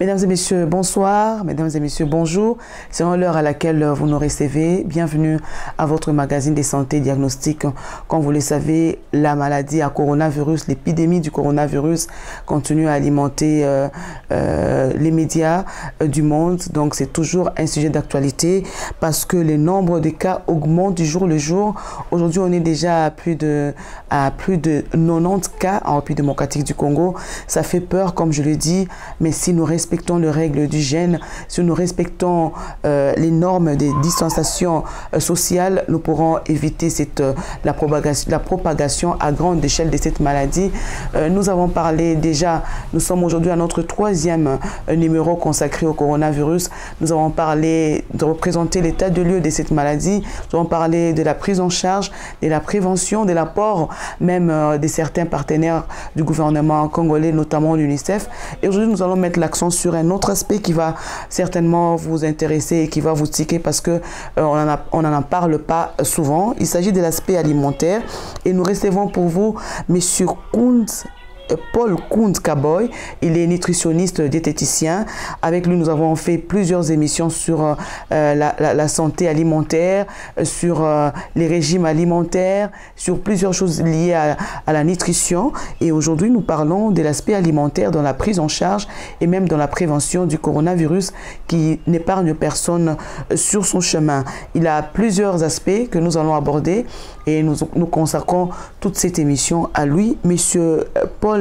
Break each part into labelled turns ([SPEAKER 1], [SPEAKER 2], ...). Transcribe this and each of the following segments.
[SPEAKER 1] Mesdames et messieurs, bonsoir. Mesdames et messieurs, bonjour. C'est l'heure à laquelle vous nous recevez. Bienvenue à votre magazine des santé diagnostic. Comme vous le savez, la maladie à coronavirus, l'épidémie du coronavirus continue à alimenter les médias du monde. Donc, c'est toujours un sujet d'actualité parce que le nombre de cas augmente du jour le jour. Aujourd'hui, on est déjà à plus de 90 cas en République démocratique du Congo. Ça fait peur, comme je le dis, mais si nous respectons les règles d'hygiène, si nous respectons les normes des distanciations sociales, nous pourrons éviter la propagation à grande échelle de cette maladie. Nous avons parlé déjà, nous sommes aujourd'hui à notre troisième numéro consacré au coronavirus. Nous avons parlé de représenter l'état de lieu de cette maladie. Nous avons parlé de la prise en charge, de la prévention, de l'apport même de certains partenaires du gouvernement congolais, notamment l'UNICEF. Et aujourd'hui, nous allons mettre l'accent sur un autre aspect qui va certainement vous intéresser et qui va vous tiquer parce que on n'en parle pas souvent. Il s'agit de l'aspect alimentaire et nous recevons pour vous Monsieur Paul Kound Kaboy. Il est nutritionniste diététicien. Avec lui, nous avons fait plusieurs émissions sur la santé alimentaire, sur les régimes alimentaires, sur plusieurs choses liées à la nutrition. Et aujourd'hui, nous parlons de l'aspect alimentaire dans la prise en charge et même dans la prévention du coronavirus qui n'épargne personne sur son chemin. Il a plusieurs aspects que nous allons aborder et nous consacrons toute cette émission à lui. Monsieur Paul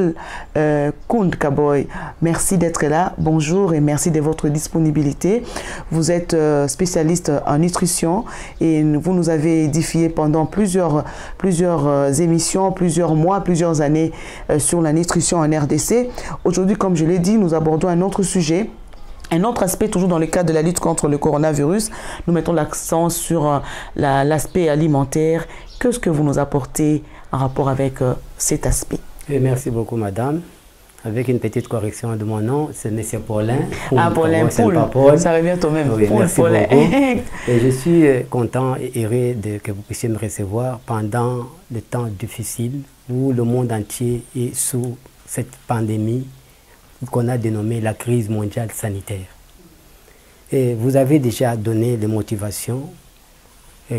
[SPEAKER 1] Kound Kaboy, merci d'être là. Bonjour et merci de votre disponibilité. Vous êtes spécialiste en nutrition et vous nous avez édifié pendant plusieurs émissions, plusieurs mois, plusieurs années sur la nutrition en RDC. Aujourd'hui, comme je l'ai dit, nous abordons un autre sujet. Un autre aspect, toujours dans le cadre de la lutte contre le coronavirus, nous mettons l'accent sur l'aspect alimentaire. Qu'est-ce que vous nous apportez en rapport avec cet aspect?
[SPEAKER 2] Merci beaucoup, madame. Avec une petite correction de mon nom, c'est M. Paulin.
[SPEAKER 1] Paulin, Paul. Ça revient au même.
[SPEAKER 2] Oui, merci beaucoup. Et je suis content et heureux que vous puissiez me recevoir pendant le temps difficile où le monde entier est sous cette pandémie qu'on a dénommée la crise mondiale sanitaire. Et vous avez déjà donné les motivations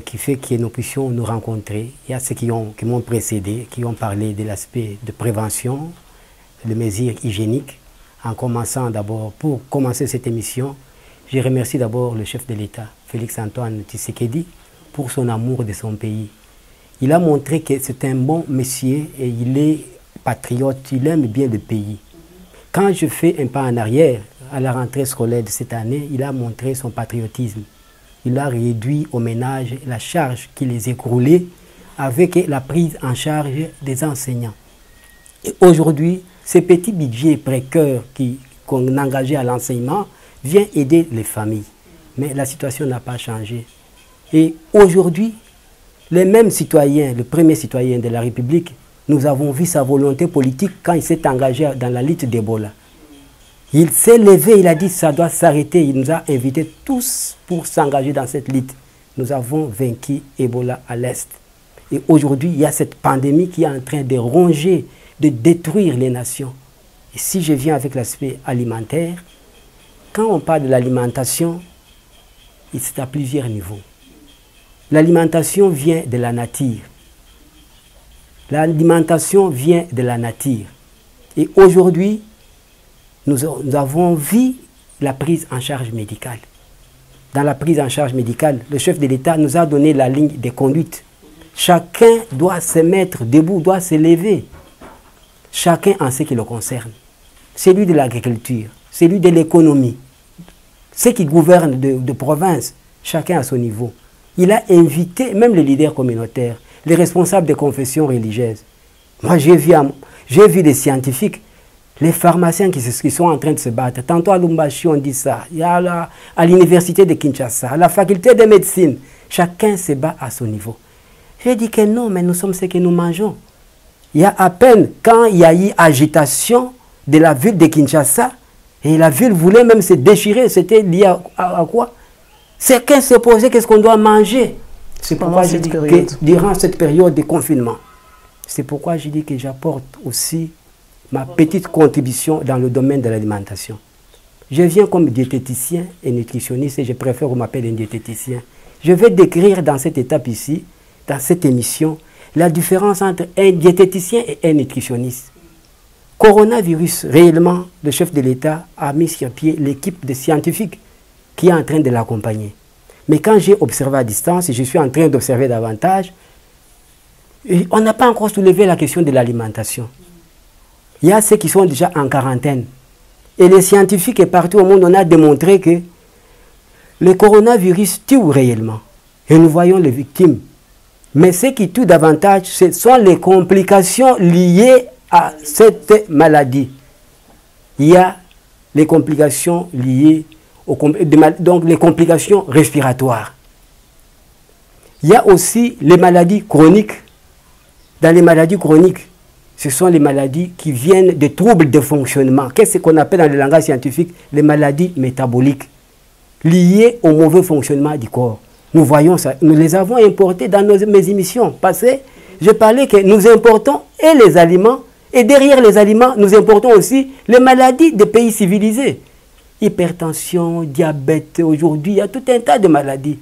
[SPEAKER 2] qui fait que nous puissions nous rencontrer. Il y a ceux qui m'ont précédé, qui ont parlé de l'aspect de prévention, de mesures hygiéniques. En commençant d'abord, pour commencer cette émission, je remercie d'abord le chef de l'État, Félix-Antoine Tshisekedi, pour son amour de son pays. Il a montré que c'est un bon monsieur et il est patriote, il aime bien le pays. Quand je fais un pas en arrière, à la rentrée scolaire de cette année, il a montré son patriotisme. Il a réduit aux ménages la charge qui les écroulait avec la prise en charge des enseignants. Et aujourd'hui, ce petit budget précaire qu'on engageait à l'enseignement vient aider les familles. Mais la situation n'a pas changé. Et aujourd'hui, les mêmes citoyens, le premier citoyen de la République, nous avons vu sa volonté politique quand il s'est engagé dans la lutte d'Ebola. Il s'est levé, il a dit que ça doit s'arrêter. Il nous a invités tous pour s'engager dans cette lutte. Nous avons vaincu Ebola à l'Est. Et aujourd'hui, il y a cette pandémie qui est en train de ronger, de détruire les nations. Et si je viens avec l'aspect alimentaire, quand on parle de l'alimentation, c'est à plusieurs niveaux. L'alimentation vient de la nature. L'alimentation vient de la nature. Et aujourd'hui, nous avons vu la prise en charge médicale. Dans la prise en charge médicale, le chef de l'État nous a donné la ligne de conduite. Chacun doit se mettre debout, doit se lever. Chacun en ce qui le concerne. Celui de l'agriculture, celui de l'économie, ceux qui gouvernent de province, chacun à son niveau. Il a invité même les leaders communautaires, les responsables des confessions religieuses. Moi, j'ai vu des scientifiques, les pharmaciens qui sont en train de se battre. Tantôt à Lumbashi, on dit ça. Il y a à l'université de Kinshasa, à la faculté de médecine. Chacun se bat à son niveau. J'ai dit que non, mais nous sommes ce que nous mangeons. Il y a à peine, quand il y a eu agitation de la ville de Kinshasa, et la ville voulait même se déchirer, c'était lié à quoi? Chacun se posait qu'est-ce qu'on doit manger. C'est pourquoi je dis que durant cette période de confinement, c'est pourquoi je dis que j'apporte aussi ma petite contribution dans le domaine de l'alimentation. Je viens comme diététicien et nutritionniste et je préfère qu'on m'appelle un diététicien. Je vais décrire dans cette étape ici, dans cette émission, la différence entre un diététicien et un nutritionniste. Coronavirus, réellement, le chef de l'État a mis sur pied l'équipe de scientifiques qui est en train de l'accompagner. Mais quand j'ai observé à distance, et je suis en train d'observer davantage, on n'a pas encore soulevé la question de l'alimentation. Il y a ceux qui sont déjà en quarantaine. Et les scientifiques et partout au monde, on a démontré que le coronavirus tue réellement. Et nous voyons les victimes. Mais ce qui tue davantage, ce sont les complications liées à cette maladie. Il y a les complications liées donc les complications respiratoires. Il y a aussi les maladies chroniques. Dans les maladies chroniques, ce sont les maladies qui viennent de troubles de fonctionnement. Qu'est-ce qu'on appelle dans le langage scientifique les maladies métaboliques liées au mauvais fonctionnement du corps. Nous voyons ça, nous les avons importés dans mes émissions passées. Je parlais que nous importons et les aliments, et derrière les aliments, nous importons aussi les maladies des pays civilisés. Hypertension, diabète, aujourd'hui, il y a tout un tas de maladies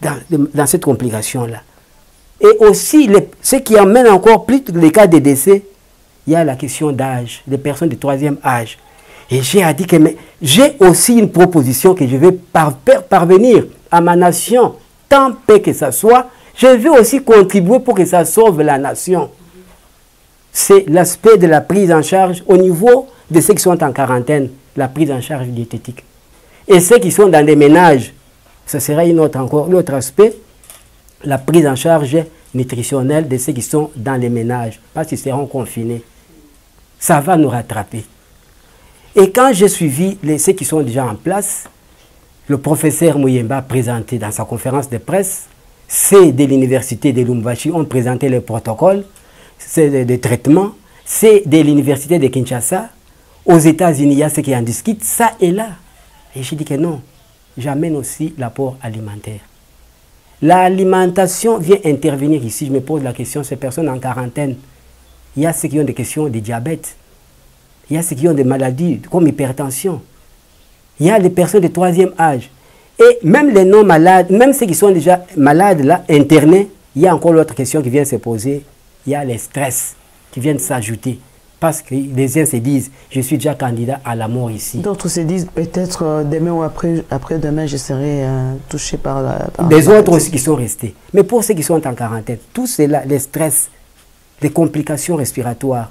[SPEAKER 2] dans cette complication-là. Et aussi, ce qui amène encore plus les cas de décès, il y a la question d'âge, des personnes de troisième âge. Et j'ai dit que j'ai aussi une proposition que je vais parvenir à ma nation, tant peu que ça soit, je vais aussi contribuer pour que ça sauve la nation. C'est l'aspect de la prise en charge au niveau de ceux qui sont en quarantaine, la prise en charge diététique. Et ceux qui sont dans des ménages, ce sera l'autre aspect, la prise en charge nutritionnelle de ceux qui sont dans les ménages, parce qu'ils seront confinés. Ça va nous rattraper. Et quand j'ai suivi ceux qui sont déjà en place, le professeur Muyemba a présenté dans sa conférence de presse, ceux de l'université de Lumbashi ont présenté le protocole de traitement, ceux de l'université de Kinshasa, aux États-Unis, il y a ceux qui en discutent, ça est là. Et j'ai dit que non, j'amène aussi l'apport alimentaire. L'alimentation vient intervenir ici. Je me pose la question, ces personnes en quarantaine, il y a ceux qui ont des questions de diabète, il y a ceux qui ont des maladies comme hypertension, il y a les personnes de troisième âge. Et même les non-malades, même ceux qui sont déjà malades, là, internés, il y a encore l'autre question qui vient se poser, il y a les stress qui viennent s'ajouter. Parce que les uns se disent, je suis déjà candidat à la mort ici.
[SPEAKER 1] D'autres se disent, peut-être demain ou après-demain, je serai touché par la...
[SPEAKER 2] Des autres aussi qui sont restés. Mais pour ceux qui sont en quarantaine, tout cela, les stress, les complications respiratoires,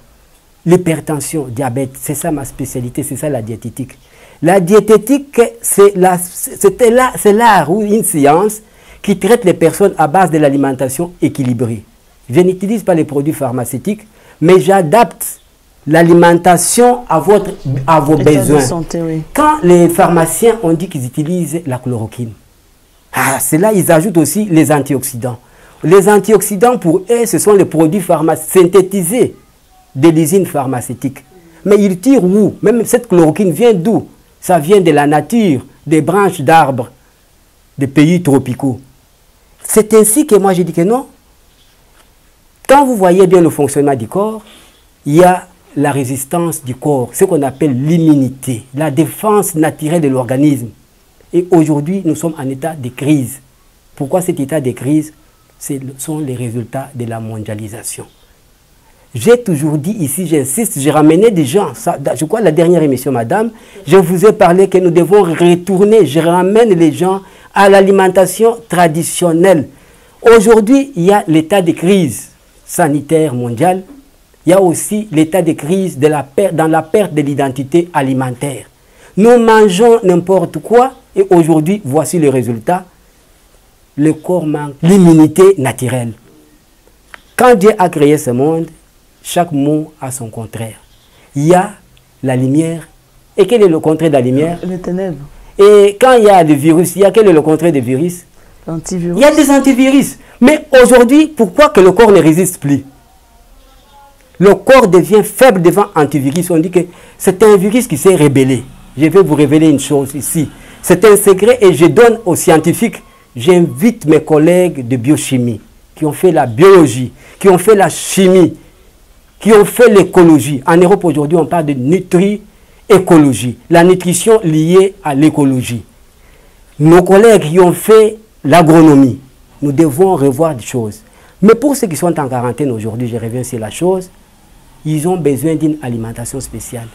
[SPEAKER 2] l'hypertension, diabète, c'est ça ma spécialité, c'est ça la diététique. La diététique, c'est l'art ou une science qui traite les personnes à base de l'alimentation équilibrée. Je n'utilise pas les produits pharmaceutiques, mais j'adapte l'alimentation à vos besoins.
[SPEAKER 1] Santé, oui.
[SPEAKER 2] Quand les pharmaciens ont dit qu'ils utilisent la chloroquine, c'est là ils ajoutent aussi les antioxydants. Les antioxydants, pour eux, ce sont les produits synthétisés de l'usine pharmaceutique. Mais ils tirent où? Même cette chloroquine vient d'où? Ça vient de la nature, des branches d'arbres, des pays tropicaux. C'est ainsi que moi je dis que non. Quand vous voyez bien le fonctionnement du corps, il y a la résistance du corps, ce qu'on appelle l'immunité, la défense naturelle de l'organisme. Et aujourd'hui, nous sommes en état de crise. Pourquoi cet état de crise? Ce sont les résultats de la mondialisation. J'ai toujours dit ici, j'insiste, j'ai ramené des gens, je crois la dernière émission, madame, je vous ai parlé que nous devons retourner, je ramène les gens à l'alimentation traditionnelle. Aujourd'hui, il y a l'état de crise sanitaire mondiale. Il y a aussi l'état de crise dans la perte de l'identité alimentaire. Nous mangeons n'importe quoi et aujourd'hui, voici le résultat. Le corps manque l'immunité naturelle. Quand Dieu a créé ce monde, chaque mot a son contraire. Il y a la lumière. Et quel est le contraire de la lumière?
[SPEAKER 1] Les ténèbres.
[SPEAKER 2] Et quand il y a des virus, quel est le contraire des virus?
[SPEAKER 1] L'antivirus.
[SPEAKER 2] Il y a des antivirus. Mais aujourd'hui, pourquoi que le corps ne résiste plus? Le corps devient faible devant antivirus. On dit que c'est un virus qui s'est rébellé. Je vais vous révéler une chose ici. C'est un secret et je donne aux scientifiques. J'invite mes collègues de biochimie qui ont fait la biologie, qui ont fait la chimie, qui ont fait l'écologie. En Europe aujourd'hui, on parle de nutri écologie, la nutrition liée à l'écologie. Nos collègues qui ont fait l'agronomie, nous devons revoir des choses. Mais pour ceux qui sont en quarantaine aujourd'hui, je reviens sur la chose, ils ont besoin d'une alimentation spéciale.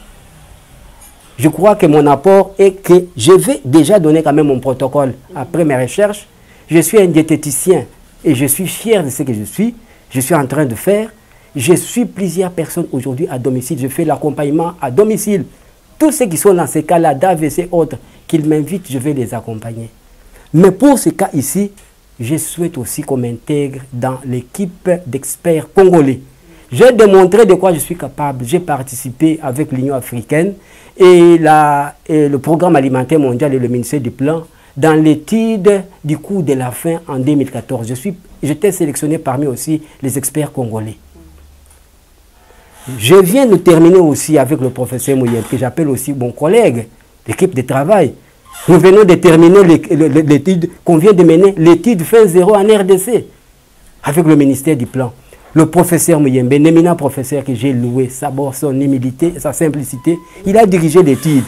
[SPEAKER 2] Je crois que mon apport est que je vais déjà donner quand même mon protocole après mes recherches. Je suis un diététicien et je suis fier de ce que je suis. Je suis en train de faire. Je suis plusieurs personnes aujourd'hui à domicile. Je fais l'accompagnement à domicile. Tous ceux qui sont dans ces cas-là, d'AVC et autres, qu'ils m'invitent, je vais les accompagner. Mais pour ce cas ici, je souhaite aussi qu'on m'intègre dans l'équipe d'experts congolais. J'ai démontré de quoi je suis capable. J'ai participé avec l'Union africaine et le Programme alimentaire mondial et le ministère du Plan dans l'étude du coût de la faim en 2014. J'étais sélectionné parmi aussi les experts congolais. Je viens de terminer aussi avec le professeur Mouyeb, que j'appelle aussi mon collègue, l'équipe de travail. Nous venons de terminer l'étude qu'on vient de mener, l'étude fin zéro en RDC, avec le ministère du Plan. Le professeur Mouyembe, un éminent professeur que j'ai loué, son humilité, sa simplicité, il a dirigé l'étude.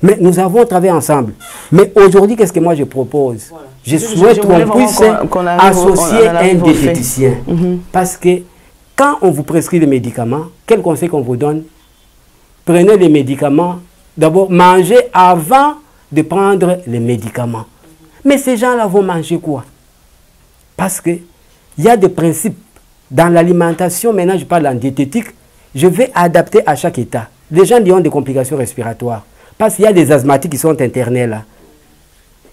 [SPEAKER 2] Mais nous avons travaillé ensemble. Mais aujourd'hui, qu'est-ce que moi je propose? Voilà. Je souhaite qu'on puisse associer un diététicien. Parce que quand on vous prescrit des médicaments, quel conseil qu'on vous donne? Prenez les médicaments, d'abord mangez avant de prendre les médicaments. Mais ces gens-là vont manger quoi? Parce qu'il y a des principes. Dans l'alimentation, maintenant je parle en diététique, je vais adapter à chaque état. Les gens qui ont des complications respiratoires, parce qu'il y a des asthmatiques qui sont internés là.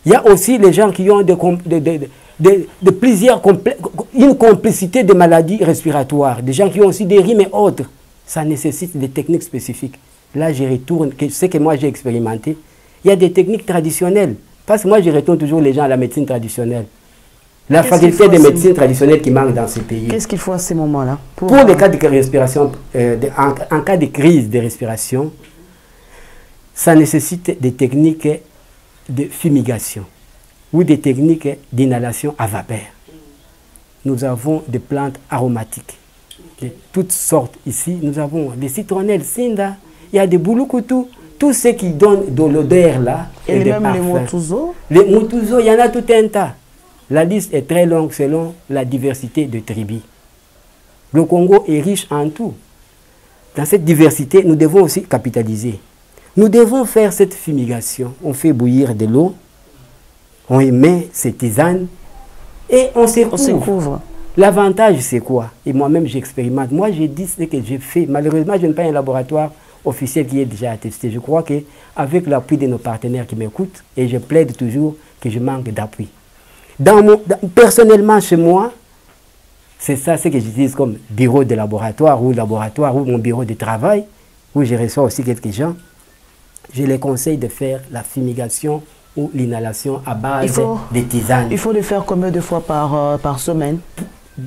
[SPEAKER 2] Il y a aussi les gens qui ont une complicité de maladies respiratoires, des gens qui ont aussi des rhumes et autres. Ça nécessite des techniques spécifiques. Là, je retourne, ce que moi j'ai expérimenté. Il y a des techniques traditionnelles. Parce que moi, je retourne toujours les gens à la médecine traditionnelle. La faculté de médecine traditionnelle qui manque dans ce pays.
[SPEAKER 1] Qu'est-ce qu'il faut à ces moments-là?
[SPEAKER 2] Pour les cas de respiration, en cas de crise de respiration, ça nécessite des techniques de fumigation ou des techniques d'inhalation à vapeur. Nous avons des plantes aromatiques de toutes sortes ici. Nous avons des citronnelles, cinda, il y a des boulukoutou, tout ce qui donne de l'odeur là.
[SPEAKER 1] Et même les moutouzo?
[SPEAKER 2] Les moutouzo, il y en a tout un tas. La liste est très longue selon la diversité de tribus. Le Congo est riche en tout. Dans cette diversité, nous devons aussi capitaliser. Nous devons faire cette fumigation. On fait bouillir de l'eau, on y met ces tisanes et on se couvre. L'avantage, c'est quoi? Et moi-même, j'expérimente. Moi, j'ai dit ce que j'ai fait. Malheureusement, je n'ai pas un laboratoire officiel qui est déjà attesté. Je crois qu'avec l'appui de nos partenaires qui m'écoutent, et je plaide toujours que je manque d'appui. Personnellement, chez moi, c'est ça ce que j'utilise comme bureau de laboratoire ou mon bureau de travail, où je reçois aussi quelques gens. Je les conseille de faire la fumigation ou l'inhalation à base de tisanes.
[SPEAKER 1] Il faut le faire combien de fois par semaine?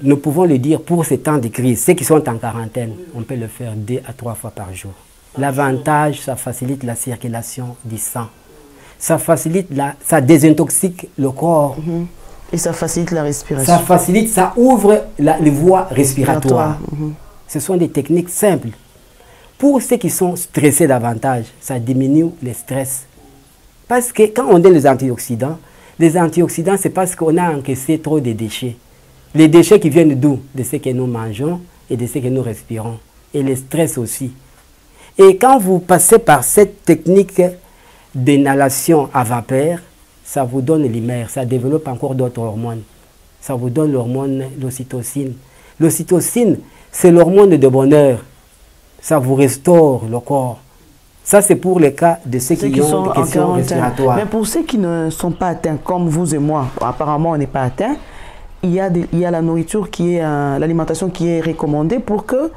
[SPEAKER 2] Nous pouvons le dire pour ces temps de crise. Ceux qui sont en quarantaine, on peut le faire 2 à 3 fois par jour. L'avantage, ça facilite la circulation du sang. Ça facilite, ça désintoxique le corps.
[SPEAKER 1] Et ça facilite la respiration.
[SPEAKER 2] Ça ouvre les voies respiratoires. Ce sont des techniques simples. Pour ceux qui sont stressés davantage, ça diminue le stress. Parce que quand on donne les antioxydants, c'est parce qu'on a encaissé trop de déchets. Les déchets qui viennent d'où? De ce que nous mangeons et de ce que nous respirons. Et le stress aussi. Et quand vous passez par cette technique d'inhalation à vapeur, ça vous donne l'humeur, ça développe encore d'autres hormones. Ça vous donne l'hormone, l'ocytocine. L'ocytocine, c'est l'hormone de bonheur. Ça vous restaure le corps. Ça, c'est pour les cas de ceux qui ont des questions respiratoires.
[SPEAKER 1] Mais pour ceux qui ne sont pas atteints, comme vous et moi, apparemment on n'est pas atteints, il y a la nourriture qui est, l'alimentation qui est recommandée pour que,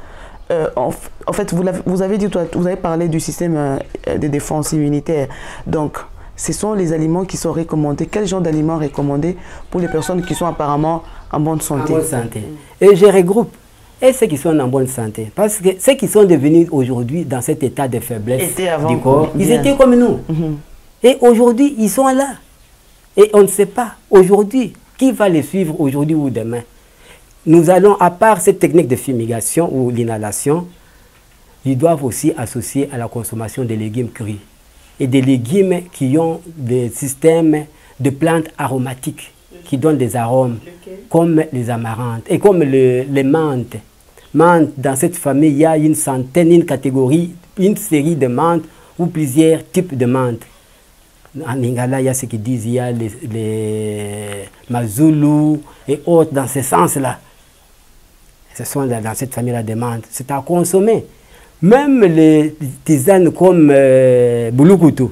[SPEAKER 1] en fait, vous avez dit, vous avez parlé du système de défense immunitaire. Donc, ce sont les aliments qui sont recommandés. Quel genre d'aliments recommandés pour les personnes qui sont apparemment en bonne santé?
[SPEAKER 2] En bonne santé. Et je regroupe et ceux qui sont en bonne santé. Parce que ceux qui sont devenus aujourd'hui dans cet état de faiblesse du corps, ils étaient comme nous. Et aujourd'hui, ils sont là. Et on ne sait pas aujourd'hui qui va les suivre aujourd'hui ou demain. Nous allons, à part cette technique de fumigation ou l'inhalation, ils doivent aussi associer à la consommation des légumes crus et des légumes qui ont des systèmes de plantes aromatiques qui donnent des arômes, comme les amarantes et comme les menthes. Menthe, dans cette famille, il y a une centaine, une catégorie, une série de menthes ou plusieurs types de menthes. En Lingala, il y a ceux qui disent il y a les Mazulu et autres dans ce sens-là. Ce sont dans cette famille-là des menthes. C'est à consommer. Même les tisanes comme Bulukutu,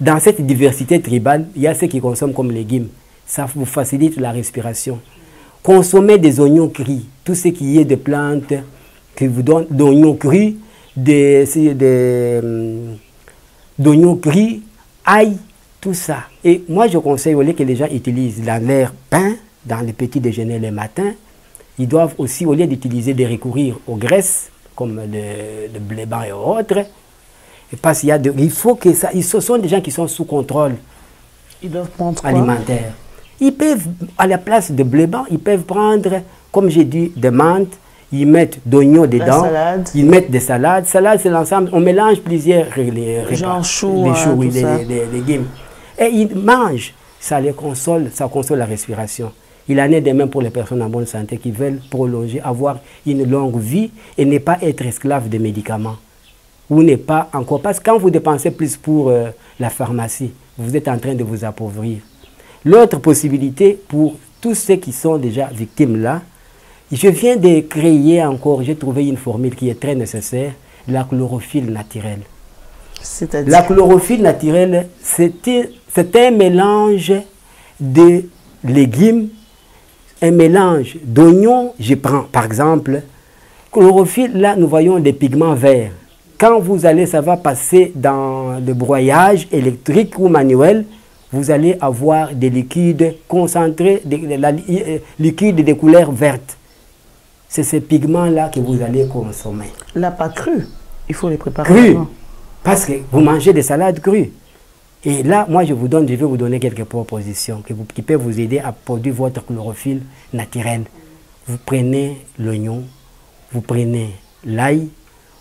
[SPEAKER 2] dans cette diversité tribale, il y a ceux qui consomment comme légumes. Ça vous facilite la respiration. Consommez des oignons crus, tout ce qui est de plantes qui vous donnent d'oignons crus, d'oignons crus, ail, tout ça. Et moi, je conseille au lieu que les gens utilisent dans leur pain, dans les petits déjeuners le matin, ils doivent aussi, au lieu d'utiliser, de recourir aux graisses, comme le blé blanc et autres, parce qu'il y a il faut que ça, ce sont des gens qui sont sous contrôle.
[SPEAKER 1] Ils doivent prendre quoi?
[SPEAKER 2] Alimentaire. Ils peuvent, à la place de blé blanc, ils peuvent prendre, comme j'ai dit, des menthes, ils mettent d'oignons dedans, ils mettent des salades. Salade, c'est l'ensemble, on mélange plusieurs
[SPEAKER 1] genre choux,
[SPEAKER 2] les légumes. Et ils mangent, ça les console, ça console la respiration. Il en est de même pour les personnes en bonne santé qui veulent prolonger, avoir une longue vie et ne pas être esclave des médicaments. Ou ne pas encore, parce que quand vous dépensez plus pour la pharmacie, vous êtes en train de vous appauvrir. L'autre possibilité pour tous ceux qui sont déjà victimes là, je viens de créer encore, j'ai trouvé une formule qui est très nécessaire, la chlorophylle naturelle. La chlorophylle naturelle, c'est un mélange de légumes, un mélange d'oignons. Je prends par exemple, chlorophylle, là nous voyons des pigments verts. Quand vous allez, ça va passer dans le broyage électrique ou manuel, vous allez avoir des liquides concentrés, des liquides de couleur verte. C'est ces pigments-là que vous allez consommer.
[SPEAKER 1] Là, pas cru. Il faut les préparer.
[SPEAKER 2] Cru. Parce que vous mangez des salades crues. Et là, moi, je vais vous donner quelques propositions qui peuvent vous aider à produire votre chlorophylle naturelle. Vous prenez l'oignon, vous prenez l'ail,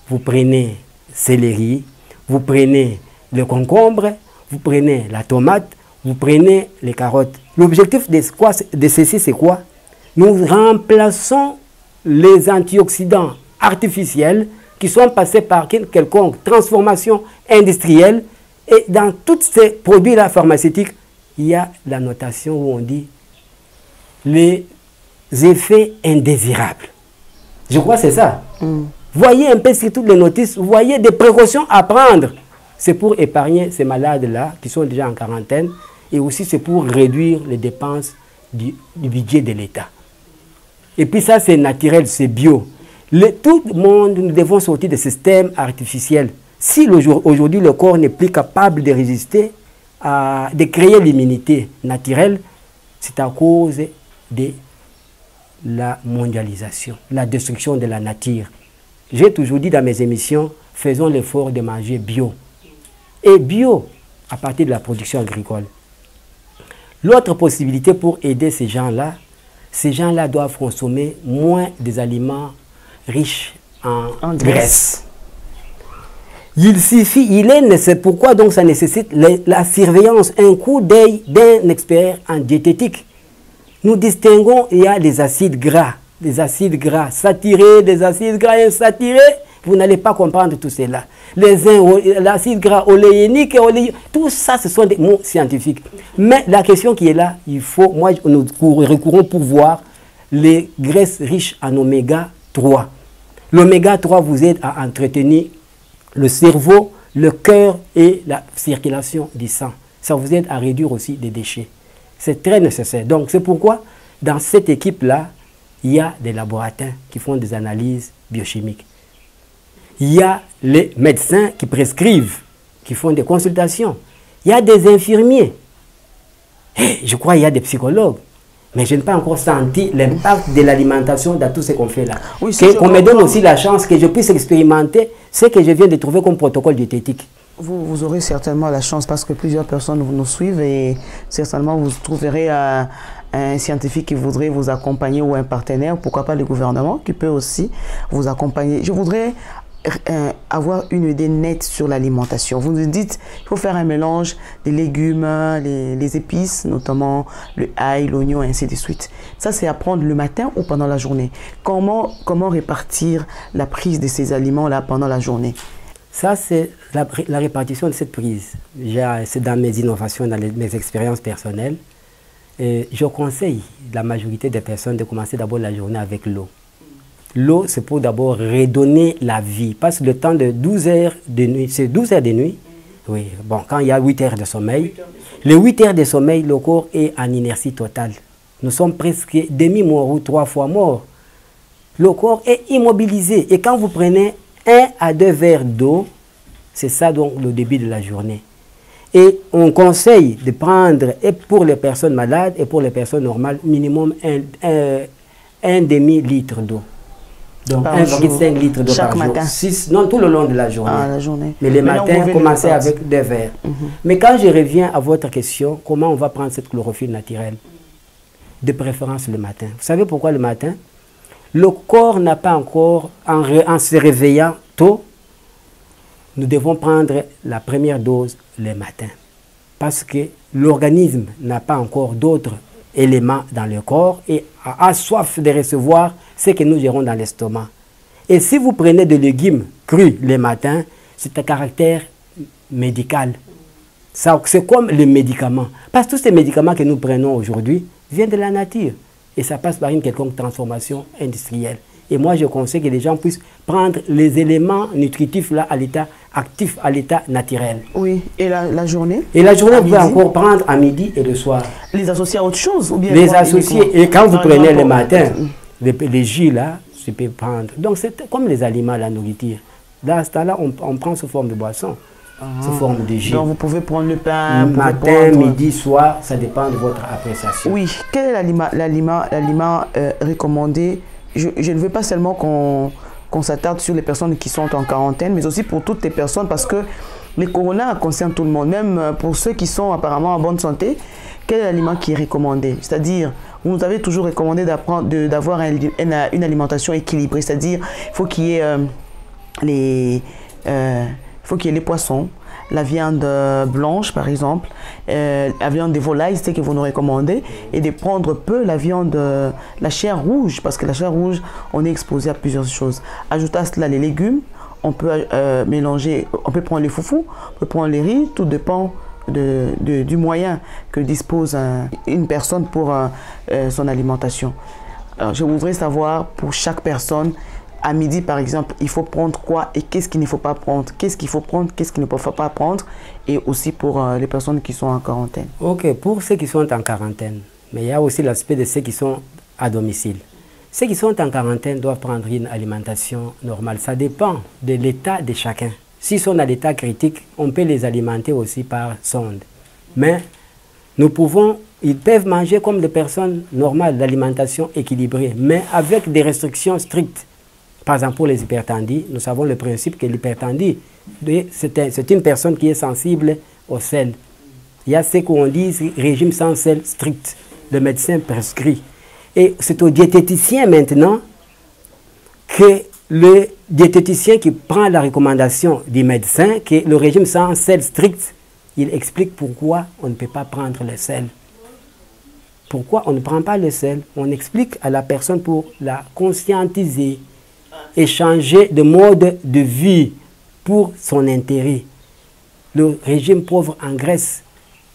[SPEAKER 2] vous prenez céleri, vous prenez le concombre, vous prenez la tomate, vous prenez les carottes. L'objectif de ceci, c'est quoi? Nous remplaçons les antioxydants artificiels qui sont passés par quelconque transformation industrielle. Et dans tous ces produits-là pharmaceutiques, il y a la notation où on dit les effets indésirables. Je crois que c'est ça. Voyez un peu sur toutes les notices, vous voyez des précautions à prendre. C'est pour épargner ces malades-là qui sont déjà en quarantaine et aussi c'est pour réduire les dépenses du budget de l'État. Et puis ça, c'est naturel, c'est bio. Tout le monde, nous devons sortir des systèmes artificiels. Si aujourd'hui le corps n'est plus capable de résister, de créer l'immunité naturelle, c'est à cause de la mondialisation, la destruction de la nature. J'ai toujours dit dans mes émissions, faisons l'effort de manger bio. Et bio à partir de la production agricole. L'autre possibilité pour aider ces gens-là doivent consommer moins des aliments riches en graisse. C'est pourquoi donc ça nécessite la surveillance, un coup d'œil d'un expert en diététique. Nous distinguons, il y a des acides gras saturés, des acides gras insaturés. Vous n'allez pas comprendre tout cela. L'acide gras oléinique, tout ça, ce sont des mots scientifiques. Mais la question qui est là, nous recourons pour voir les graisses riches en oméga 3. L'oméga 3 vous aide à entretenir le cerveau, le cœur et la circulation du sang. Ça vous aide à réduire aussi des déchets. C'est très nécessaire. Donc c'est pourquoi dans cette équipe-là, il y a des laboratoires qui font des analyses biochimiques. Il y a les médecins qui prescrivent, qui font des consultations. Il y a des infirmiers. Et je crois qu'il y a des psychologues. Mais je n'ai pas encore senti l'impact de l'alimentation dans tout ce qu'on fait là. Oui, qu'on me donne aussi la chance que je puisse expérimenter ce que je viens de trouver comme protocole diététique.
[SPEAKER 1] Vous aurez certainement la chance parce que plusieurs personnes nous suivent et certainement vous trouverez un scientifique qui voudrait vous accompagner ou un partenaire, pourquoi pas le gouvernement qui peut aussi vous accompagner. Je voudrais avoir une idée nette sur l'alimentation. Vous nous dites qu'il faut faire un mélange des légumes, les épices, notamment le ail, l'oignon, et ainsi de suite. Ça, c'est à prendre le matin ou pendant la journée. Comment répartir la prise de ces aliments-là pendant la journée?
[SPEAKER 2] Ça, c'est la répartition de cette prise. C'est dans mes innovations, dans mes expériences personnelles. Et je conseille la majorité des personnes de commencer d'abord la journée avec l'eau. L'eau, c'est pour d'abord redonner la vie. Parce que le temps de 12 heures de nuit, c'est 12 heures de nuit. Oui, bon, quand il y a 8 heures de sommeil, les 8 heures de sommeil, le corps est en inertie totale. Nous sommes presque demi-morts ou 3 fois morts. Le corps est immobilisé. Et quand vous prenez 1 à 2 verres d'eau, c'est ça donc le début de la journée. Et on conseille de prendre, et pour les personnes malades et pour les personnes normales, minimum un demi-litre d'eau. Donc 1,5 litre d'eau par jour. 6, non, tout le long de la journée.
[SPEAKER 1] Ah, la journée.
[SPEAKER 2] Mais les matins, commencez avec 2 verres. Mais quand je reviens à votre question, comment on va prendre cette chlorophylle naturelle? De préférence le matin. Vous savez pourquoi le matin? Le corps n'a pas encore, en se réveillant tôt, nous devons prendre la première dose le matin. Parce que l'organisme n'a pas encore d'autres éléments dans le corps et a soif de recevoir ce que nous gérons dans l'estomac. Et si vous prenez des légumes crus le matin, c'est un caractère médical. C'est comme les médicaments. Parce que tous ces médicaments que nous prenons aujourd'hui viennent de la nature. Et ça passe par une quelconque transformation industrielle. Et moi, je conseille que les gens puissent prendre les éléments nutritifs là, à l'état actif, à l'état naturel.
[SPEAKER 1] Oui, et la journée?
[SPEAKER 2] Et la journée, vous pouvez encore prendre à midi et le soir.
[SPEAKER 1] Les associer à autre chose ou bien
[SPEAKER 2] les associer, et quand vous prenez le matin, les jus là, je peux prendre. Donc c'est comme les aliments, la nourriture. Dans ce temps-là, on prend sous forme de boisson, sous forme de jus.
[SPEAKER 1] Donc vous pouvez prendre le pain,
[SPEAKER 2] matin, midi, soir, ça dépend de votre appréciation.
[SPEAKER 1] Oui, quel est l'aliment recommandé? Je ne veux pas seulement qu'on s'attarde sur les personnes qui sont en quarantaine, mais aussi pour toutes les personnes, parce que le corona concerne tout le monde, même pour ceux qui sont apparemment en bonne santé. Quel est l'aliment qui est recommandé? C'est-à-dire, vous nous avez toujours recommandé d'avoir une alimentation équilibrée, c'est-à-dire il faut qu'il y ait les poissons, la viande blanche par exemple, la viande des volailles, c'est ce que vous nous recommandez, et de prendre peu la viande, la chair rouge, parce que la chair rouge, on est exposé à plusieurs choses. Ajouter à cela les légumes, on peut mélanger, on peut prendre les foufous, on peut prendre les riz, tout dépend du moyen que dispose une personne pour son alimentation. Alors, je voudrais savoir pour chaque personne, à midi, par exemple, il faut prendre quoi et qu'est-ce qu'il ne faut pas prendre? Qu'est-ce qu'il faut prendre, qu'est-ce qu'il ne faut pas prendre? Et aussi pour les personnes qui sont en quarantaine.
[SPEAKER 2] Ok, pour ceux qui sont en quarantaine, mais il y a aussi l'aspect de ceux qui sont à domicile. Ceux qui sont en quarantaine doivent prendre une alimentation normale. Ça dépend de l'état de chacun. S'ils sont à l'état critique, on peut les alimenter aussi par sonde. Mais ils peuvent manger comme des personnes normales, l'alimentation équilibrée, mais avec des restrictions strictes. Par exemple, pour les hypertendus, nous savons le principe que l'hypertendu, c'est une personne qui est sensible au sel. Il y a ce qu'on dit régime sans sel strict. Le médecin prescrit. Et c'est au diététicien maintenant que le diététicien qui prend la recommandation du médecin, que le régime sans sel strict, il explique pourquoi on ne peut pas prendre le sel. Pourquoi on ne prend pas le sel? On explique à la personne pour la conscientiser et changer de mode de vie pour son intérêt. Le régime pauvre en graisse,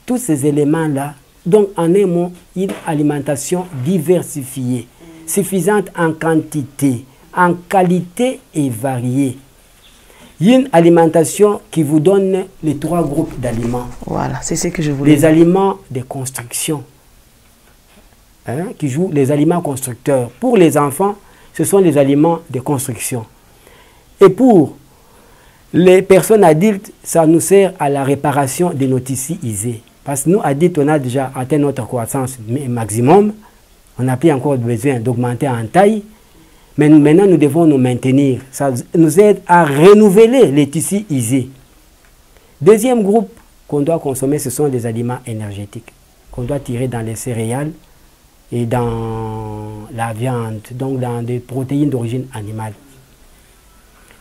[SPEAKER 2] tous ces éléments-là, donc en un mot, une alimentation diversifiée, suffisante en quantité, en qualité et variée. Une alimentation qui vous donne les 3 groupes d'aliments.
[SPEAKER 1] Voilà, c'est ce que je voulais dire.
[SPEAKER 2] Les aliments de construction, qui jouent les aliments constructeurs. Pour les enfants, ce sont les aliments de construction. Et pour les personnes adultes, ça nous sert à la réparation de nos tissus usés. Parce que nous, adultes, on a déjà atteint notre croissance maximum. On n'a plus encore besoin d'augmenter en taille. Mais maintenant, nous devons nous maintenir. Ça nous aide à renouveler les tissus usés. Deuxième groupe qu'on doit consommer, ce sont des aliments énergétiques qu'on doit tirer dans les céréales et dans la viande, donc dans des protéines d'origine animale.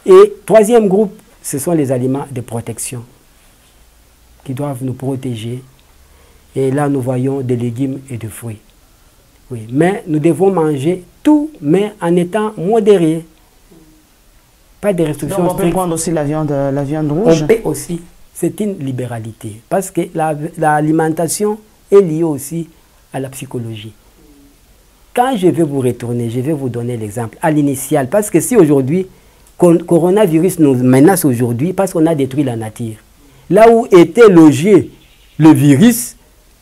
[SPEAKER 2] Et troisième groupe, ce sont les aliments de protection qui doivent nous protéger. Et là, nous voyons des légumes et des fruits. Oui, mais nous devons manger tout, mais en étant modérés. Pas de restrictions.
[SPEAKER 1] Donc on peut prendre aussi la viande rouge.
[SPEAKER 2] On peut aussi. C'est une libéralité. Parce que l'alimentation est liée aussi à la psychologie. Quand je vais vous retourner, je vais vous donner l'exemple à l'initial. Parce que si aujourd'hui, coronavirus nous menace aujourd'hui, parce qu'on a détruit la nature. Là où était logé le virus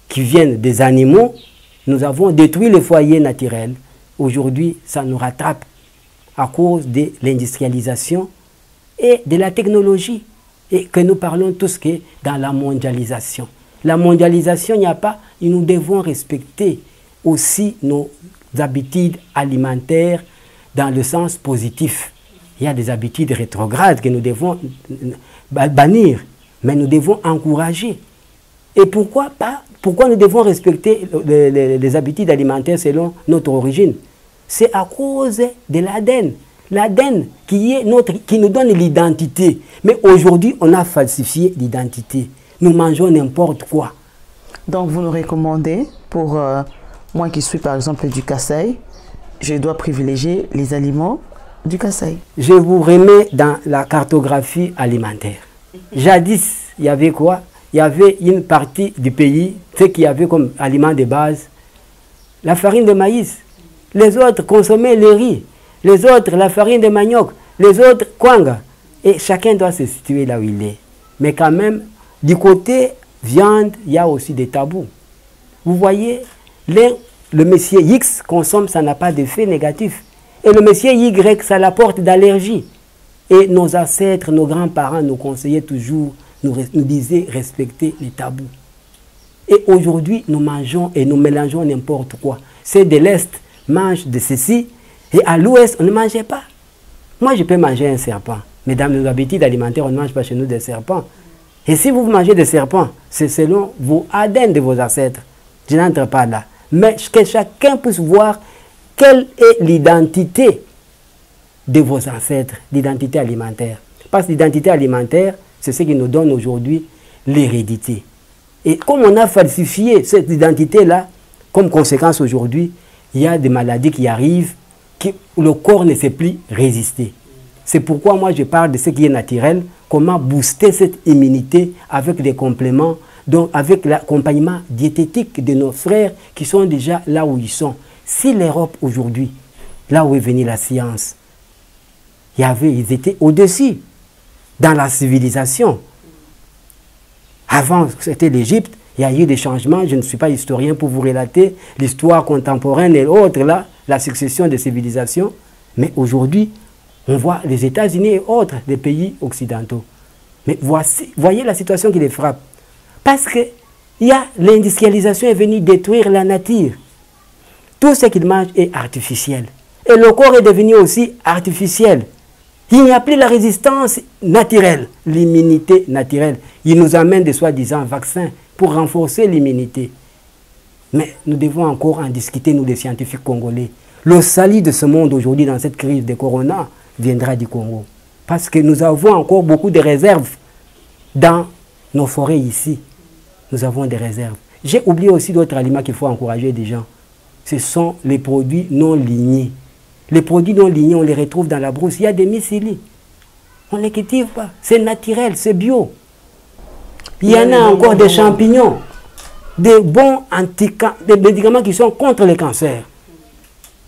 [SPEAKER 2] qui vient des animaux, nous avons détruit le foyer naturel. Aujourd'hui, ça nous rattrape à cause de l'industrialisation et de la technologie. Et que nous parlons tous que dans la mondialisation. La mondialisation, il n'y a pas, et nous devons respecter aussi nos habitudes alimentaires dans le sens positif. Il y a des habitudes rétrogrades que nous devons bannir, mais nous devons encourager. Et pourquoi pas? Pourquoi nous devons respecter les habitudes alimentaires selon notre origine? C'est à cause de l'ADN. L'ADN qui nous donne l'identité. Mais aujourd'hui, on a falsifié l'identité. Nous mangeons n'importe quoi.
[SPEAKER 1] Donc, vous nous recommandez, pour moi qui suis par exemple du Kasaï, je dois privilégier les aliments du Kasaï.
[SPEAKER 2] Je vous remets dans la cartographie alimentaire. Jadis, il y avait quoi? Il y avait une partie du pays, ce qu'il y avait comme aliment de base, la farine de maïs. Les autres consommaient le riz. Les autres, la farine de manioc, les autres, kwanga. Et chacun doit se situer là où il est. Mais quand même, du côté viande, il y a aussi des tabous. Vous voyez, le monsieur X consomme, ça n'a pas d'effet négatif. Et le monsieur Y, ça l'apporte d'allergie. Et nos ancêtres, nos grands-parents nous conseillaient toujours, nous disaient respecter les tabous. Et aujourd'hui, nous mangeons et nous mélangeons n'importe quoi. C'est de l'Est, mange de ceci. Et à l'ouest, on ne mangeait pas. Moi, je peux manger un serpent. Mais dans nos habitudes alimentaires, on ne mange pas chez nous des serpents. Et si vous mangez des serpents, c'est selon vos ADN de vos ancêtres. Je n'entre pas là. Mais que chacun puisse voir quelle est l'identité de vos ancêtres, l'identité alimentaire. Parce que l'identité alimentaire, c'est ce qui nous donne aujourd'hui l'hérédité. Et comme on a falsifié cette identité-là, comme conséquence aujourd'hui, il y a des maladies qui arrivent, où le corps ne sait plus résister. C'est pourquoi moi je parle de ce qui est naturel, comment booster cette immunité avec des compléments, donc avec l'accompagnement diététique de nos frères qui sont déjà là où ils sont. Si l'Europe aujourd'hui, là où est venue la science, ils étaient au-dessus dans la civilisation. Avant, c'était l'Égypte, il y a eu des changements, je ne suis pas historien pour vous relater l'histoire contemporaine et autres là, la succession des civilisations, mais aujourd'hui, on voit les États-Unis et autres, des pays occidentaux. Mais voyez la situation qui les frappe. Parce que l'industrialisation est venue détruire la nature. Tout ce qu'ils mangent est artificiel. Et le corps est devenu aussi artificiel. Il n'y a plus la résistance naturelle, l'immunité naturelle. Il nous amène des soi-disant vaccins pour renforcer l'immunité. Mais nous devons encore en discuter, nous les scientifiques congolais. Le salut de ce monde aujourd'hui dans cette crise de corona viendra du Congo. Parce que nous avons encore beaucoup de réserves dans nos forêts ici. Nous avons des réserves. J'ai oublié aussi d'autres aliments qu'il faut encourager des gens. Ce sont les produits non lignés. Les produits non lignés, on les retrouve dans la brousse. Il y a des mycélies. On ne les cultive pas. C'est naturel, c'est bio. Il y en a encore des champignons, des bons des médicaments qui sont contre le cancer.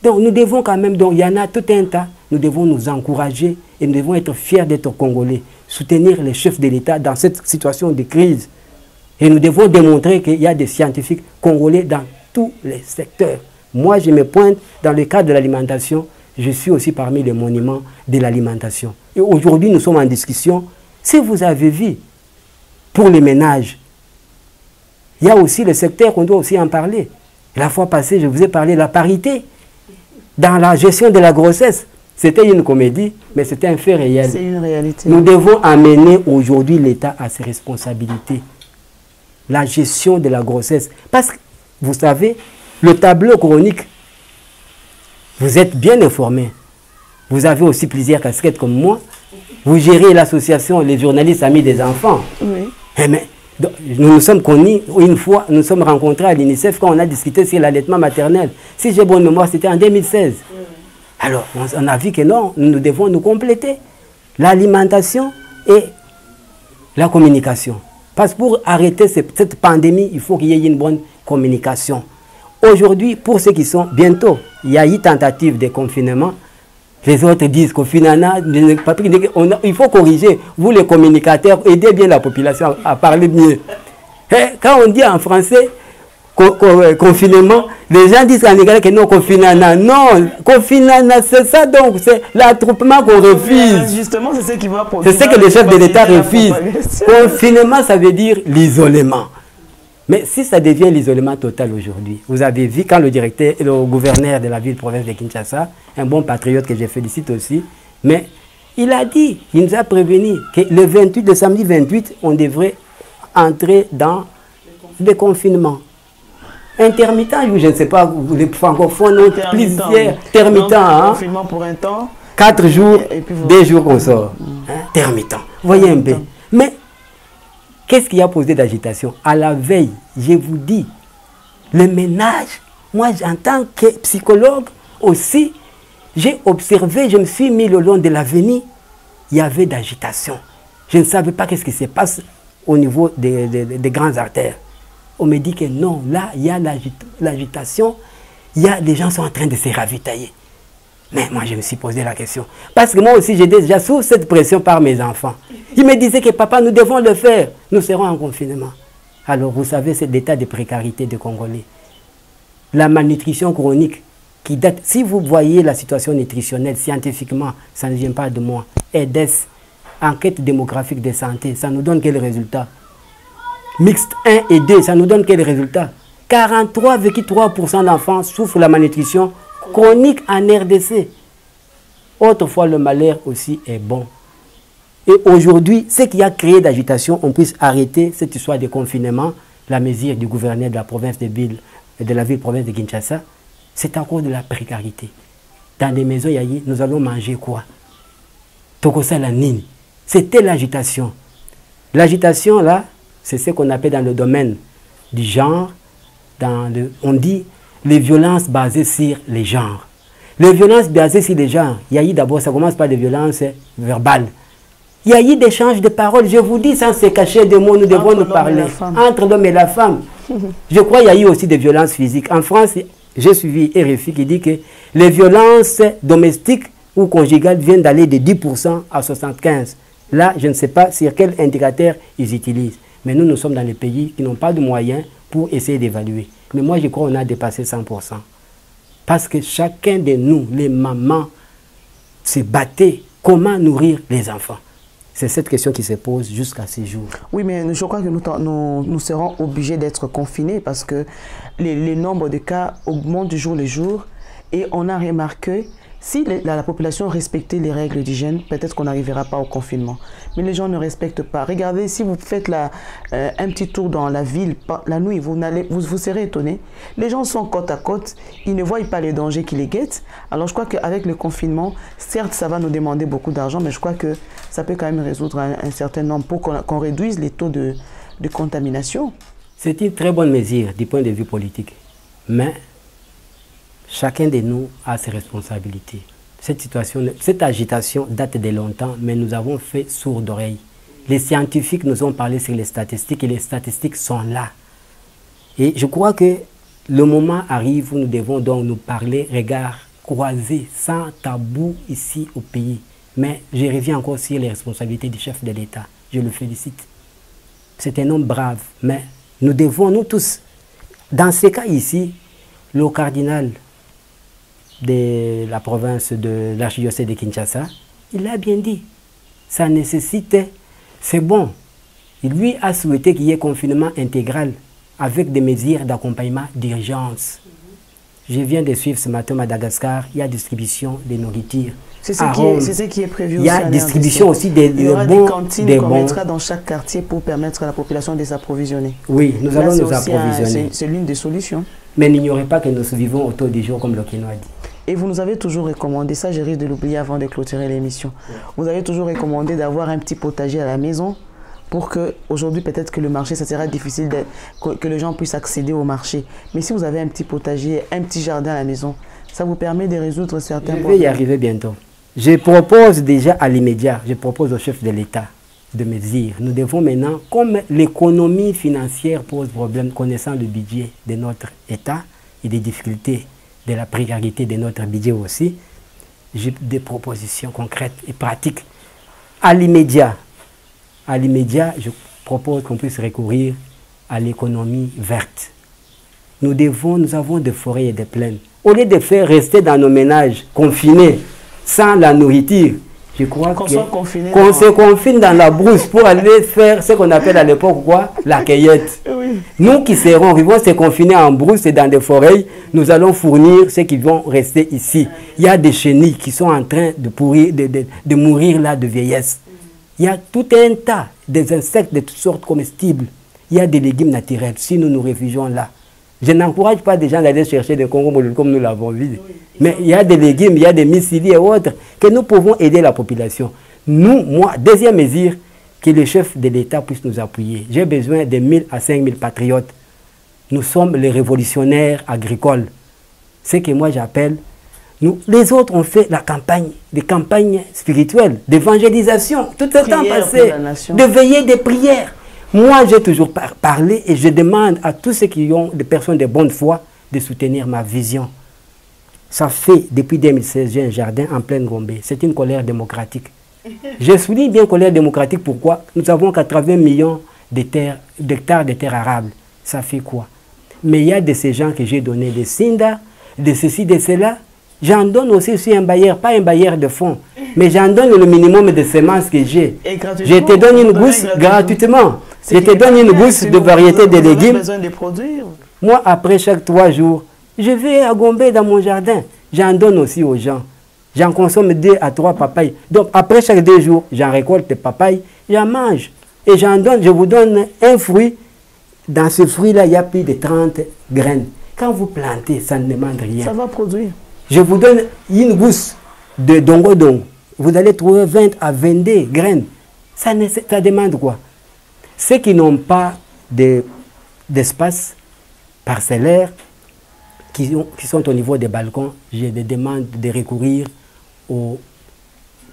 [SPEAKER 2] Donc nous devons quand même, donc il y en a tout un tas, nous devons nous encourager et nous devons être fiers d'être Congolais, soutenir les chefs de l'État dans cette situation de crise. Et nous devons démontrer qu'il y a des scientifiques congolais dans tous les secteurs. Moi, je me pointe dans le cadre de l'alimentation, je suis aussi parmi les monuments de l'alimentation. Et aujourd'hui, nous sommes en discussion. Si vous avez vu, pour les ménages, il y a aussi le secteur qu'on doit aussi en parler. La fois passée, je vous ai parlé de la parité dans la gestion de la grossesse. C'était une comédie, mais c'était un fait réel.
[SPEAKER 1] C'est une réalité.
[SPEAKER 2] Nous devons amener aujourd'hui l'État à ses responsabilités. La gestion de la grossesse. Parce que, vous savez, le tableau chronique, vous êtes bien informé. Vous avez aussi plusieurs casquettes comme moi. Vous gérez l'association Les journalistes amis des enfants.
[SPEAKER 1] Oui.
[SPEAKER 2] Mais, donc, nous nous sommes connus une fois, nous nous sommes rencontrés à l'UNICEF quand on a discuté sur l'allaitement maternel. Si j'ai bonne mémoire, c'était en 2016. Alors, on a vu que non, nous devons nous compléter. L'alimentation et la communication. Parce que pour arrêter cette pandémie, il faut qu'il y ait une bonne communication. Aujourd'hui, pour ceux qui sont bientôt, il y a eu tentative de confinement. Les autres disent il faut corriger. Vous les communicateurs, aidez bien la population à parler mieux. Et quand on dit en français confinement, les gens disent en anglais que non, confinement. Non, confinement, c'est ça donc, c'est l'attroupement qu'on refuse.
[SPEAKER 1] Justement, c'est ce qui va
[SPEAKER 2] c'est ce que les chefs de l'État refusent. Confinement, ça veut dire l'isolement. Mais si ça devient l'isolement total aujourd'hui, vous avez vu quand le gouverneur de la ville-province de Kinshasa, un bon patriote que je félicite aussi, mais il a dit, il nous a prévenu que le samedi 28, on devrait entrer dans le confinement. Intermittent, je ne sais pas, les francophones ont plusieurs intermittent.
[SPEAKER 1] Confinement pour un temps.
[SPEAKER 2] 4 jours, 2 jours qu'on sort. Intermittent. Voyez un peu. Mais qu'est-ce qui a posé d'agitation? À la veille, je vous dis, le ménage, moi en tant que psychologue aussi, j'ai observé, je me suis mis le long de l'avenue, il y avait d'agitation. Je ne savais pas qu'est-ce qui se passe au niveau des grandes artères. On me dit que non, là, il y a l'agitation, les gens sont en train de se ravitailler. Mais moi, je me suis posé la question. Parce que moi aussi, j'ai déjà sous cette pression par mes enfants. Ils me disaient que papa, nous devons le faire. Nous serons en confinement. Alors, vous savez, c'est l'état de précarité des Congolais. La malnutrition chronique qui date... Si vous voyez la situation nutritionnelle, scientifiquement, ça ne vient pas de moi. EDES, enquête démographique de santé, ça nous donne quel résultat? Mixte 1 et 2, ça nous donne quel résultat? 43,3% d'enfants souffrent de la malnutrition chronique en RDC. Autrefois, le malheur aussi est bon. Et aujourd'hui, ce qui a créé d'agitation, on puisse arrêter cette histoire de confinement, la mesure du gouverneur de la province de la ville-province de Kinshasa, c'est à cause de la précarité. Dans des maisons, nous allons manger quoi? Tokosa la nini. C'était l'agitation. L'agitation, là, c'est ce qu'on appelle dans le domaine du genre, on dit les violences basées sur les genres. Les violences basées sur les genres, il y a eu d'abord, ça commence par des violences verbales. Il y a eu des échanges de paroles. Je vous dis, sans se cacher des mots, nous devons nous parler. Entre l'homme et la femme. Je crois qu'il y a eu aussi des violences physiques. En France, j'ai suivi RFI qui dit que les violences domestiques ou conjugales viennent d'aller de 10% à 75%. Là, je ne sais pas sur quel indicateur ils utilisent. Mais nous sommes dans les pays qui n'ont pas de moyens pour essayer d'évaluer. Mais moi, je crois qu'on a dépassé 100%. Parce que chacun de nous, les mamans, se battaient comment nourrir les enfants. C'est cette question qui se pose jusqu'à ces jours. Oui, mais je crois que nous serons obligés d'être confinés parce que les nombres de cas augmentent du jour le jour. Et on a remarqué, si la population respectait les règles d'hygiène, peut-être qu'on n'arrivera pas au confinement. Mais les gens ne respectent pas. Regardez, si vous faites un petit tour dans la ville, la nuit, vous serez étonné. Les gens sont côte à côte, ils ne voient pas les dangers qui les guettent. Alors je crois qu'avec le confinement, certes, ça va nous demander beaucoup d'argent, mais je crois que ça peut quand même résoudre un certain nombre pour qu'on réduise les taux de contamination. C'est une très bonne mesure du point de vue politique. Mais chacun de nous a ses responsabilités. Cette agitation date de longtemps, mais nous avons fait sourd d'oreille. Les scientifiques nous ont parlé sur les statistiques et les statistiques sont là. Et je crois que le moment arrive où nous devons donc nous parler, regard croisé, sans tabou ici au pays. Mais je reviens encore sur les responsabilités du chef de l'État. Je le félicite. C'est un homme brave, mais nous devons, nous tous, dans ces cas ici, le cardinal de la province de l'archidiocèse de Kinshasa, il a bien dit, ça nécessite, c'est bon. Il lui a souhaité qu'il y ait confinement intégral avec des mesures d'accompagnement d'urgence. Je viens de suivre ce matin à Madagascar, il y a distribution de nourriture. C'est ce qui est prévu aussi. Il y a distribution aussi des bons. Il y aura des cantines qu'on mettra dans chaque quartier pour permettre à la population de s'approvisionner. Oui, nous allons nous approvisionner. C'est l'une des solutions. Mais n'ignorez pas que nous vivons autour du jour comme le Kino a dit.
[SPEAKER 1] Et vous nous avez toujours recommandé, ça je risque de l'oublier avant de clôturer l'émission, vous avez toujours recommandé d'avoir un petit potager à la maison pour que, aujourd'hui peut-être que le marché, ça sera difficile que les gens puissent accéder au marché. Mais si vous avez un petit potager, un petit jardin à la maison, ça vous permet de résoudre certains problèmes.
[SPEAKER 2] Je vais y arriver bientôt. Je propose déjà à l'immédiat, je propose au chef de l'État de me dire, nous devons maintenant, comme l'économie financière pose problème, connaissant le budget de notre État et des difficultés de la précarité de notre budget aussi, j'ai des propositions concrètes et pratiques. À l'immédiat, je propose qu'on puisse recourir à l'économie verte. Nous avons des forêts et des plaines. Au lieu de faire rester dans nos ménages confinés, sans la nourriture, je crois qu'on se confine dans la brousse pour aller faire ce qu'on appelle à l'époque quoi, la cueillette. Oui. Nous qui serons, qui vont se confiner en brousse et dans des forêts, nous allons fournir ceux qui vont rester ici. Il y a des chenilles qui sont en train de pourrir, de mourir là de vieillesse. Il y a tout un tas des insectes de toutes sortes comestibles. Il y a des légumes naturels si nous nous réfugions là. Je n'encourage pas des gens d'aller chercher des Congo comme nous l'avons vu. Mais il y a des légumes, il y a des mycélies et autres que nous pouvons aider la population. Moi, deuxième mesure, que le chef de l'État puisse nous appuyer. J'ai besoin de 1000 à 5000 patriotes. Nous sommes les révolutionnaires agricoles. Ce que moi j'appelle, les autres ont fait la campagne, des campagnes spirituelles, d'évangélisation, tout le temps passé, de veiller des prières. Moi, j'ai toujours parlé et je demande à tous ceux qui ont des personnes de bonne foi de soutenir ma vision. Ça fait depuis 2016, j'ai un jardin en pleine Gombe. C'est une colère démocratique. Je souligne bien colère démocratique. Pourquoi? Nous avons 80 millions d'hectares de terres arables. Ça fait quoi? Mais il y a de ces gens que j'ai donné des SINDA, de ceci, de cela. J'en donne aussi sur un bailleur, pas un bailleur de fonds, mais j'en donne le minimum de semences que j'ai. Je te donne une gousse gratuitement. Je te donne une gousse de variété de légumes. Moi, après chaque 3 jours, je vais à Gombe dans mon jardin. J'en donne aussi aux gens. J'en consomme 2 à 3 papayes. Donc, après chaque 2 jours, j'en récolte des papayes, j'en mange. Et j'en donne, je vous donne un fruit. Dans ce fruit-là, il y a plus de 30 graines. Quand vous plantez, ça ne demande rien.
[SPEAKER 1] Ça va produire.
[SPEAKER 2] Je vous donne une gousse de dongodon. Vous allez trouver 20 à 22 graines. Ça demande quoi? Ceux qui n'ont pas d'espace parcellaire, qui sont au niveau des balcons, je les demande de recourir aux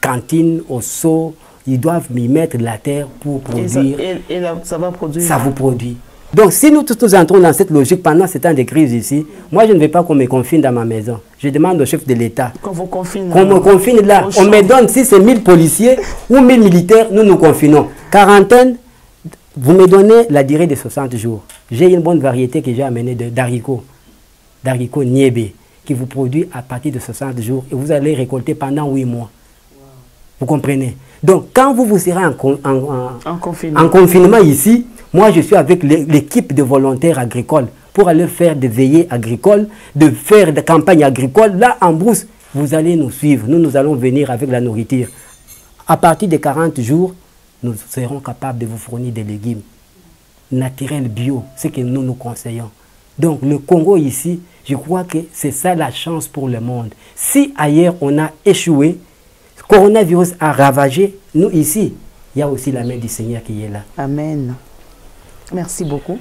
[SPEAKER 2] cantines, aux seaux. Ils doivent m'y mettre de la terre pour produire.
[SPEAKER 1] Et ça va produire.
[SPEAKER 2] Ça vous produit. Donc, si nous tous nous entrons dans cette logique pendant ce temps de crise ici, moi, je ne veux pas qu'on me confine dans ma maison. Je demande au chef de l'État qu'on me confine là. On me donne, si c'est 1000 policiers ou 1000 militaires, nous nous confinons. Quarantaine, vous me donnez la durée de 60 jours. J'ai une bonne variété que j'ai amenée d'haricots niébé, qui vous produit à partir de 60 jours et vous allez récolter pendant 8 mois. Wow. Vous comprenez? Donc, quand vous serez en confinement ici, moi, je suis avec l'équipe de volontaires agricoles pour aller faire des veillées agricoles, de faire des campagnes agricoles. Là, en brousse, vous allez nous suivre. Nous allons venir avec la nourriture. À partir de 40 jours, nous serons capables de vous fournir des légumes naturels bio, ce que nous nous conseillons. Donc, le Congo ici, je crois que c'est ça la chance pour le monde. Si ailleurs on a échoué, le coronavirus a ravagé, nous ici, il y a aussi la main du Seigneur qui est là.
[SPEAKER 1] Amen. Merci beaucoup.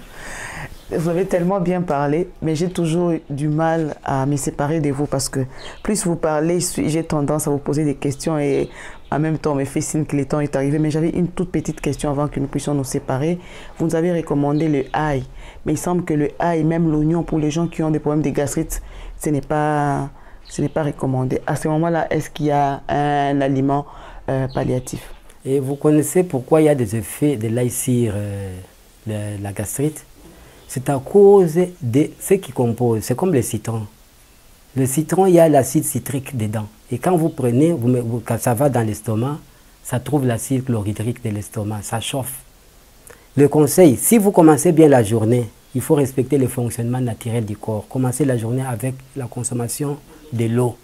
[SPEAKER 1] Vous avez tellement bien parlé, mais j'ai toujours du mal à me séparer de vous parce que plus vous parlez, j'ai tendance à vous poser des questions et en même temps, on me fait signe que le temps est arrivé. Mais j'avais une toute petite question avant que nous puissions nous séparer. Vous nous avez recommandé le ail, mais il semble que le ail, même l'oignon, pour les gens qui ont des problèmes de gastrite, ce n'est pas recommandé. À ce moment-là, est-ce qu'il y a un aliment palliatif?
[SPEAKER 2] Et vous connaissez pourquoi il y a des effets de l'ail sur la gastrite? C'est à cause de ce qui compose. C'est comme le citron. Le citron, il y a l'acide citrique dedans. Et quand vous prenez, quand ça va dans l'estomac, ça trouve l'acide chlorhydrique de l'estomac. Ça chauffe. Le conseil, si vous commencez bien la journée, il faut respecter le fonctionnement naturel du corps. Commencez la journée avec la consommation de l'eau.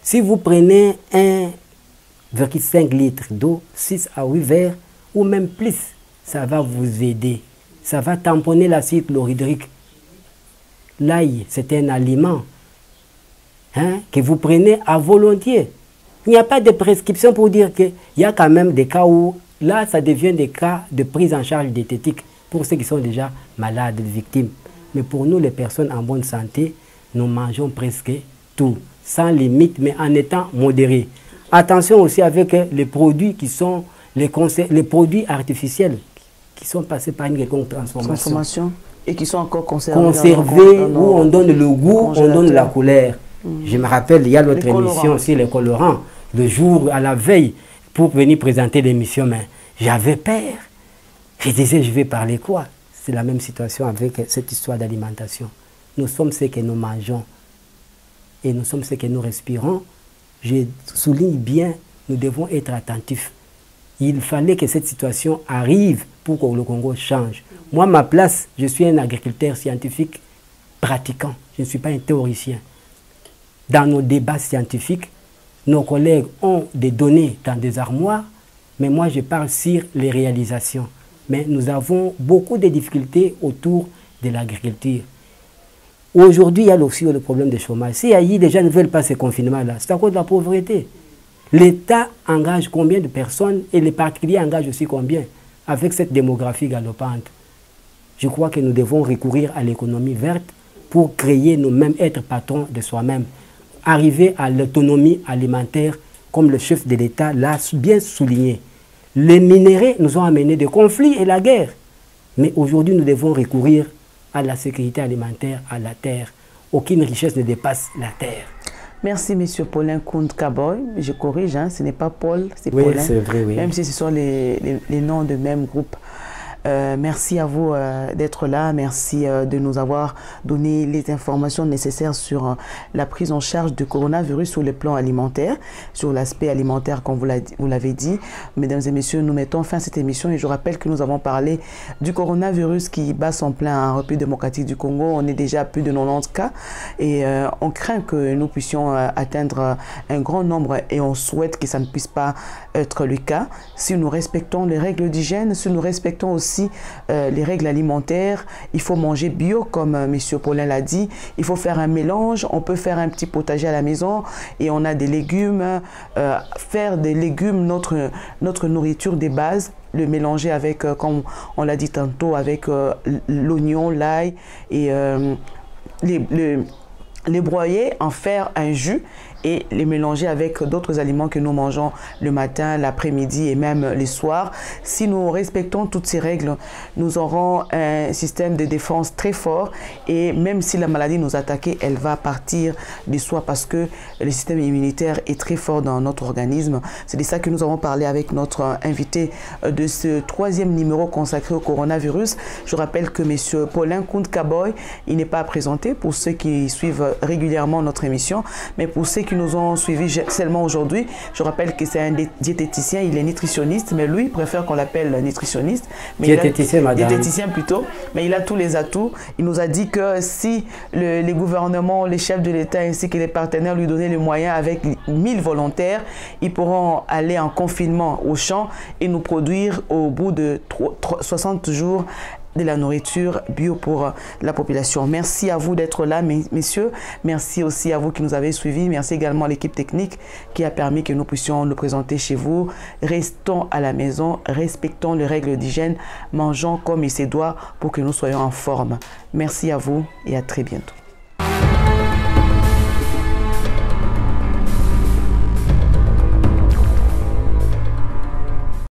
[SPEAKER 2] Si vous prenez 1,5 litre d'eau, 6 à 8 verres, ou même plus, ça va vous aider. Ça va tamponner l'acide chlorhydrique. L'ail, c'est un aliment hein, que vous prenez à volontiers. Il n'y a pas de prescription pour dire qu'il y a quand même des cas où, là, ça devient des cas de prise en charge diététique pour ceux qui sont déjà malades, victimes. Mais pour nous, les personnes en bonne santé, nous mangeons presque tout, sans limite, mais en étant modérés. Attention aussi avec les produits qui sont les produits artificiels qui sont passés par une quelconque transformation.
[SPEAKER 1] Et qui sont encore conservés
[SPEAKER 2] où on donne le goût, on donne la couleur. Je me rappelle, il y a l'autre émission aussi, les colorants, le jour à la veille, pour venir présenter l'émission, mais j'avais peur. Je disais, je vais parler quoi? C'est la même situation avec cette histoire d'alimentation. Nous sommes ce que nous mangeons et nous sommes ce que nous respirons. Je souligne bien, nous devons être attentifs. Il fallait que cette situation arrive pour que le Congo change. Moi, ma place, je suis un agriculteur scientifique pratiquant. Je ne suis pas un théoricien. Dans nos débats scientifiques, nos collègues ont des données dans des armoires, mais moi, je parle sur les réalisations. Mais nous avons beaucoup de difficultés autour de l'agriculture. Aujourd'hui, il y a aussi le problème du chômage. Si les gens ne veulent pas ce confinement-là, c'est à cause de la pauvreté. L'État engage combien de personnes et les particuliers engagent aussi combien avec cette démographie galopante. Je crois que nous devons recourir à l'économie verte pour créer nous-mêmes, être patrons de soi-même. Arriver à l'autonomie alimentaire, comme le chef de l'État l'a bien souligné. Les minéraux nous ont amené des conflits et la guerre. Mais aujourd'hui, nous devons recourir à la sécurité alimentaire, à la terre. Aucune richesse ne dépasse la terre.
[SPEAKER 1] Merci, M. Paulin Kound-Kaboy. Je corrige, hein, ce n'est pas Paul, c'est Paulin.
[SPEAKER 2] Oui, c'est vrai, oui.
[SPEAKER 1] Même si ce sont les noms de même groupe. Merci à vous d'être là. Merci de nous avoir donné les informations nécessaires sur la prise en charge du coronavirus sur le plan alimentaire, sur l'aspect alimentaire, comme vous l'avez dit. Mesdames et messieurs, nous mettons fin à cette émission et je rappelle que nous avons parlé du coronavirus qui bat son plein en République démocratique du Congo. On est déjà à plus de 90 cas et on craint que nous puissions atteindre un grand nombre et on souhaite que ça ne puisse pas être le cas. Si nous respectons les règles d'hygiène, si nous respectons aussi les règles alimentaires, il faut manger bio comme M. Paulin l'a dit, il faut faire un mélange, on peut faire un petit potager à la maison et on a des légumes, faire des légumes notre nourriture des bases, le mélanger avec, comme on l'a dit tantôt, avec l'oignon, l'ail et les broyer, en faire un jus et les mélanger avec d'autres aliments que nous mangeons le matin, l'après-midi et même les soirs. Si nous respectons toutes ces règles, nous aurons un système de défense très fort et même si la maladie nous attaque, elle va partir de soi parce que le système immunitaire est très fort dans notre organisme. C'est de ça que nous avons parlé avec notre invité de ce 3e numéro consacré au coronavirus. Je rappelle que M. Paulin Kound-Kaboy, il n'est pas présenté pour ceux qui suivent régulièrement notre émission, mais pour ceux qui nous ont suivis seulement aujourd'hui, je rappelle que c'est un diététicien, il est nutritionniste, mais lui préfère qu'on l'appelle nutritionniste. Mais
[SPEAKER 2] diététicien, madame.
[SPEAKER 1] Diététicien plutôt, mais il a tous les atouts. Il nous a dit que si les gouvernements, les chefs de l'État ainsi que les partenaires lui donnaient les moyens avec 1000 volontaires, ils pourront aller en confinement au champ et nous produire au bout de 60 jours de la nourriture bio pour la population. Merci à vous d'être là, messieurs. Merci aussi à vous qui nous avez suivis. Merci également à l'équipe technique qui a permis que nous puissions nous présenter chez vous. Restons à la maison, respectons les règles d'hygiène, mangeons comme il se doit pour que nous soyons en forme. Merci à vous et à très bientôt.